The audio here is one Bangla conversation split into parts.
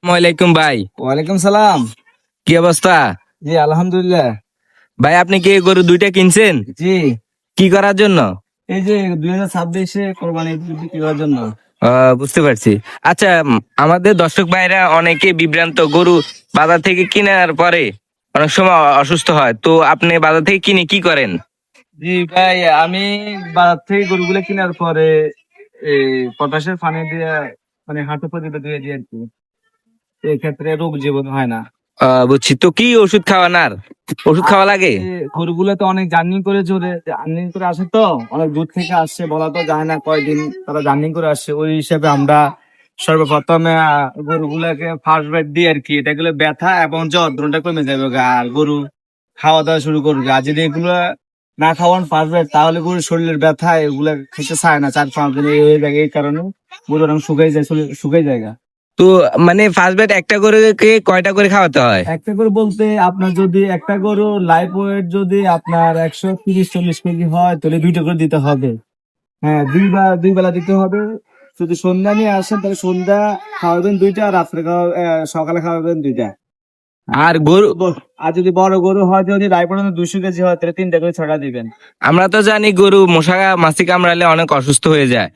ওয়ালাইকুম ভাই। ওয়ালাইকুম সালাম। কি অবস্থা? জি আলহামদুলিল্লাহ। ভাই আপনি কি গরু দুইটা কিনছেন? জি কি করার জন্য? এই যে 2026-এ কোরবানি ঈদ বিক্রি করার জন্য। বুঝতে পারছি। আচ্ছা, আমাদের দর্শক ভাইরা অনেকে বিভ্রান্ত, গরু বাজার থেকে কেনার পরে অনেক সময় অসুস্থ হয়, তো আপনি বাজার থেকে কিনে কি করেন? জি ভাই, আমি বাজার থেকে গরুগুলো কেনার পরে এই পটাশের পানি দিয়ে মানে হাঁটু পর্যন্ত ধুয়ে দিই আর কি। এই ক্ষেত্রে রোগ জীবাণু হয় না। বুঝছি। তো কি ওষুধ খাওয়ান, আর ওষুধ খাওয়া আর লাগে? গরুগুলো তো অনেক জার্নি করে চলে, জার্নি করে আসে, তো অনেক দূর থেকে আসছে, বলা তো যায় না কয়দিন তারা জার্নি করে আসছে। ওই হিসাবে আমরা সর্বপ্রথমে গরুগুলাকে ফার্স্ট বাইট দিই আর কি। এটা গুলো ব্যথা এবং জ্বর দুটোটা কমে যাবে গা, আর গরু খাওয়া দাওয়া শুরু করবে। আর যদি এগুলো না খাওয়ান ফার্স্ট বাইট, তাহলে গরুর শরীরের ব্যথা এগুলা খেতে চায় না, 4-5 দিন এই হয়ে যায়। এই কারণে গরু রং শুকাই যায়, শরীর শুকাই যায় গা। তো মানে ফার্স্ট বেড একটা গরুকে কয়টা করে খাওয়াতে হয়? একটা গরু বলতে আপনার যদি একটা গরু লাইফ ওয়েট যদি আপনার 130-140 কেজি হয়, তাহলে 2টা করে দিতে হবে। হ্যাঁ, দুই বেলা দিতে হবে। যদি সন্ধ্যা নিয়ে আসেন তাহলে সন্ধ্যা খাওয়াবেন 2টা, আর রাত্রে সকালে খাওয়াবেন 2টা। আর গরু, আর যদি বড় গরু হয়, যদি লাইফ ওয়েট 200 কেজি হয়, তাহলে 3টা করে ছটা দিবেন। আমরা তো জানি গরু মশা মাছি কামড়ালে অনেক অসুস্থ হয়ে যায়,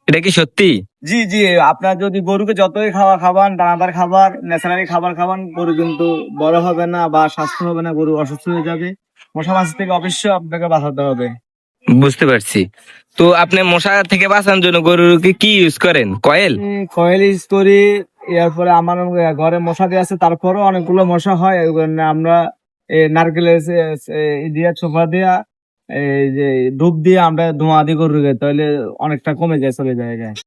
এটা কি সত্যি? জি জি, আপনার যদি গরুকে যতই খাবার, দানাদার খাবার, ন্যাচারালি খাবার খাওয়ান, গরু কিন্তু বড় হবে না বা স্বাস্থ্য হবে না, গরু অসুস্থ হয়ে যাবে। মশা মাছি থেকে অবশ্যই আপনাকে বাঁচাতে হবে। বুঝতে পারছি। তো আপনি মশা থেকে বাঁচানোর জন্য গরুকে কি ইউজ করেন? কয়েল? কয়েল ইউজ করি। এরপরে আমার ঘরে মশা দিয়ে আছে, তারপরও অনেকগুলো মশা হয়, এই কারণে আমরা নারকেলের দিয়া চোপা দিয়া এই যে ধূপ দিয়ে আমরা ধোঁয়া দিই গরুকে, তাহলে অনেকটা কমে যায়, চলে যায়।